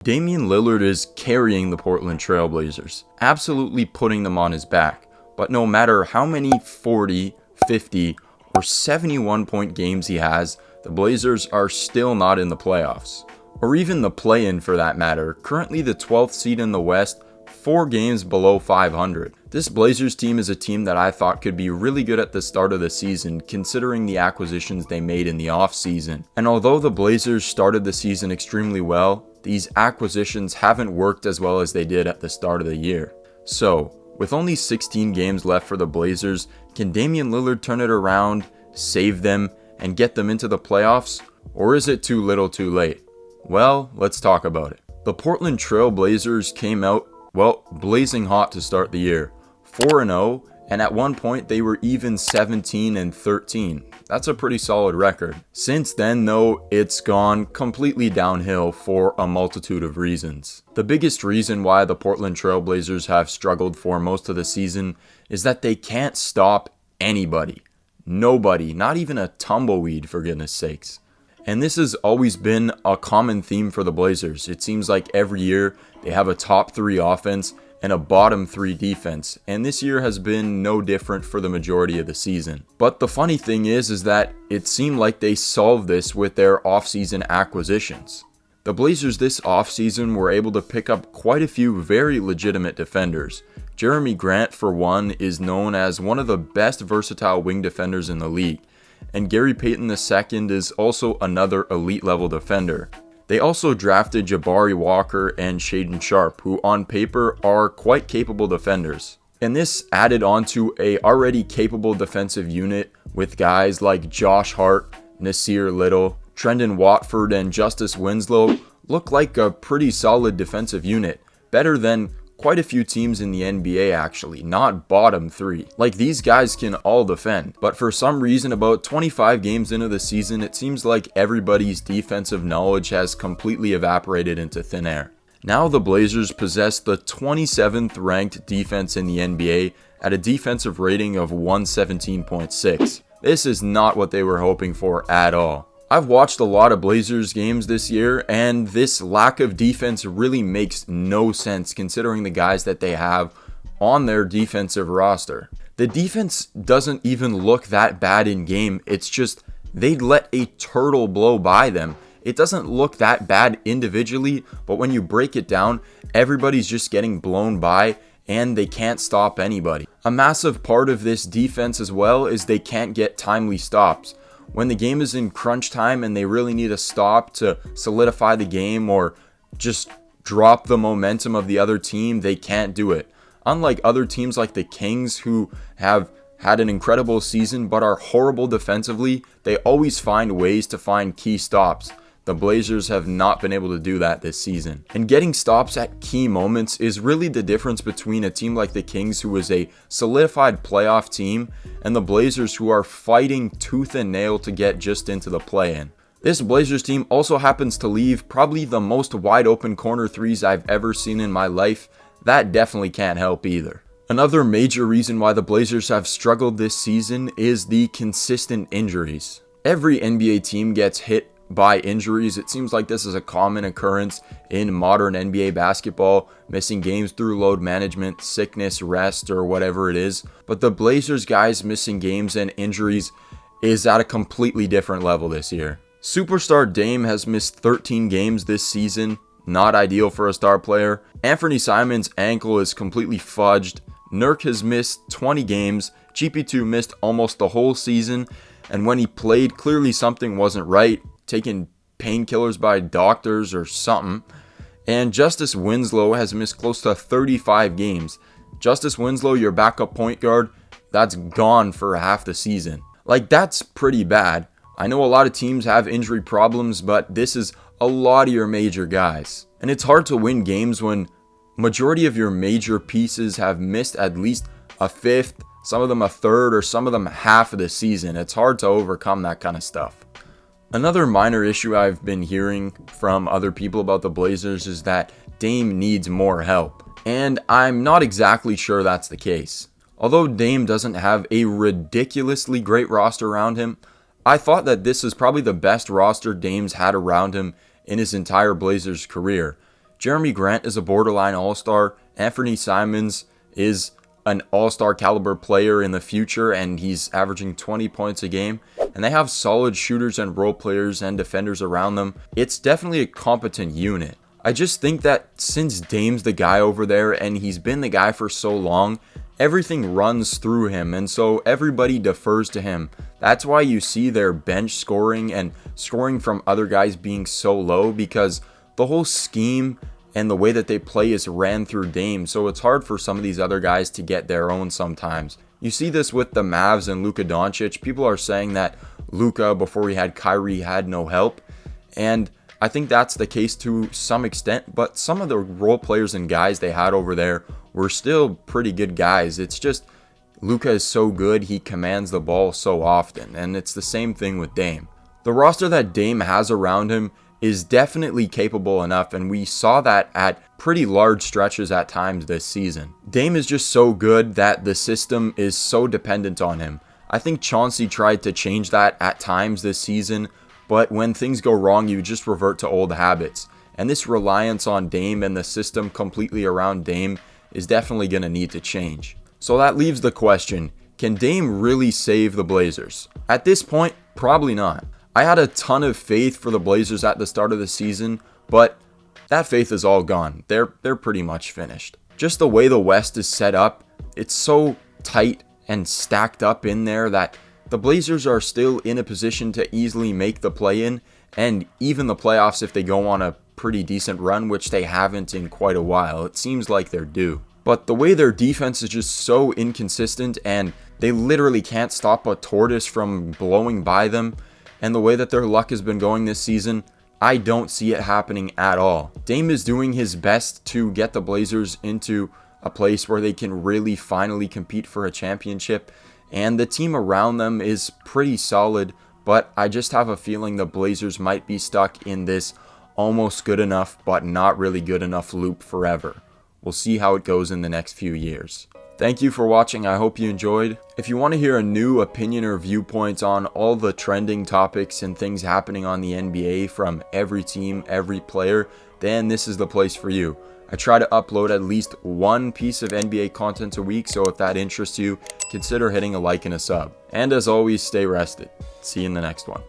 Damian Lillard is carrying the Portland Trail Blazers, absolutely putting them on his back. But no matter how many 40, 50, or 71-point games he has, the Blazers are still not in the playoffs. Or even the play-in for that matter, currently the 12th seed in the West, 4 games below 500. This Blazers team is a team that I thought could be really good at the start of the season, considering the acquisitions they made in the offseason. And although the Blazers started the season extremely well, these acquisitions haven't worked as well as they did at the start of the year. So, with only 16 games left for the Blazers, can Damian Lillard turn it around, save them, and get them into the playoffs? Or is it too little too late? Well, let's talk about it. The Portland Trail Blazers came out, blazing hot to start the year. 4-0, and at one point they were even 17-13. That's a pretty solid record. Since then though, it's gone completely downhill for a multitude of reasons. The biggest reason why the Portland Trail Blazers have struggled for most of the season is that they can't stop anybody. Nobody, not even a tumbleweed for goodness sakes. And this has always been a common theme for the Blazers. It seems like every year they have a top 3 offense and a bottom 3 defense, and this year has been no different for the majority of the season. But the funny thing is that it seemed like they solved this with their offseason acquisitions. The Blazers this offseason were able to pick up quite a few very legitimate defenders. Jeremy Grant, for one, is known as one of the best versatile wing defenders in the league, and Gary Payton II is also another elite level defender. They also drafted Jabari Walker and Shaedon Sharpe, who on paper are quite capable defenders. And this added on to a already capable defensive unit with guys like Josh Hart, Nasir Little, Trendon Watford, and Justice Winslow look like a pretty solid defensive unit, better than quite a few teams in the NBA actually, not bottom 3. Like, these guys can all defend, but for some reason about 25 games into the season, it seems like everybody's defensive knowledge has completely evaporated into thin air. Now the Blazers possess the 27th ranked defense in the NBA at a defensive rating of 117.6. This is not what they were hoping for at all. I've watched a lot of Blazers games this year, and this lack of defense really makes no sense considering the guys that they have on their defensive roster. The defense doesn't even look that bad in game, it's just they'd let a turtle blow by them. It doesn't look that bad individually, but when you break it down, everybody's just getting blown by and they can't stop anybody. A massive part of this defense as well is they can't get timely stops. When the game is in crunch time and they really need a stop to solidify the game or just drop the momentum of the other team, they can't do it. Unlike other teams like the Kings, who have had an incredible season but are horrible defensively, they always find ways to find key stops. The Blazers have not been able to do that this season. And getting stops at key moments is really the difference between a team like the Kings, who is a solidified playoff team, and the Blazers, who are fighting tooth and nail to get just into the play-in. This Blazers team also happens to leave probably the most wide open corner threes I've ever seen in my life. That definitely can't help either. Another major reason why the Blazers have struggled this season is the consistent injuries. Every NBA team gets hit by injuries. It seems like this is a common occurrence in modern NBA basketball, missing games through load management, sickness, rest, or whatever it is. But the Blazers guys missing games and injuries is at a completely different level this year. Superstar Dame has missed 13 games this season, not ideal for a star player. Anthony Simons' ankle is completely fudged. Nurk has missed 20 games. GP2 missed almost the whole season, and when he played, clearly something wasn't right, taking painkillers by doctors or something. And Justice Winslow has missed close to 35 games. Justice Winslow, your backup point guard, that's gone for half the season. Like, that's pretty bad. I know a lot of teams have injury problems, but this is a lot of your major guys. And it's hard to win games when majority of your major pieces have missed at least a fifth, some of them a third, or some of them half of the season. It's hard to overcome that kind of stuff. Another minor issue I've been hearing from other people about the Blazers is that Dame needs more help. And I'm not exactly sure that's the case. Although Dame doesn't have a ridiculously great roster around him, I thought that this is probably the best roster Dame's had around him in his entire Blazers career. Jeremy Grant is a borderline all-star. Anthony Simons is an all-star caliber player in the future, and he's averaging 20 points a game. And they have solid shooters and role players and defenders around them. It's definitely a competent unit. I just think that since Dame's the guy over there and he's been the guy for so long, everything runs through him, and so everybody defers to him. That's why you see their bench scoring and scoring from other guys being so low, because the whole scheme and the way that they play is ran through Dame, so it's hard for some of these other guys to get their own sometimes. You see this with the Mavs and Luka Doncic. People are saying that Luka, before he had Kyrie, had no help, and I think that's the case to some extent, but some of the role players and guys they had over there were still pretty good guys. It's just Luka is so good, he commands the ball so often, and it's the same thing with Dame. The roster that Dame has around him is definitely capable enough, and we saw that at pretty large stretches at times this season. Dame is just so good that the system is so dependent on him. I think Chauncey tried to change that at times this season, but when things go wrong, you just revert to old habits. And this reliance on Dame and the system completely around Dame is definitely going to need to change. So that leaves the question, can Dame really save the Blazers? At this point, probably not. I had a ton of faith for the Blazers at the start of the season, but that faith is all gone. They're pretty much finished. Just the way the West is set up, it's so tight and stacked up in there that the Blazers are still in a position to easily make the play-in and even the playoffs if they go on a pretty decent run, which they haven't in quite a while. It seems like they're due. But the way their defense is just so inconsistent and they literally can't stop a tortoise from blowing by them, and the way that their luck has been going this season, I don't see it happening at all. Dame is doing his best to get the Blazers into a place where they can really finally compete for a championship, and the team around them is pretty solid, but I just have a feeling the Blazers might be stuck in this almost good enough but not really good enough loop forever. We'll see how it goes in the next few years. Thank you for watching. I hope you enjoyed. If you want to hear a new opinion or viewpoint on all the trending topics and things happening on the NBA from every team, every player, then this is the place for you. I try to upload at least one piece of NBA content a week, so if that interests you, consider hitting a like and a sub. And as always, stay rested. See you in the next one.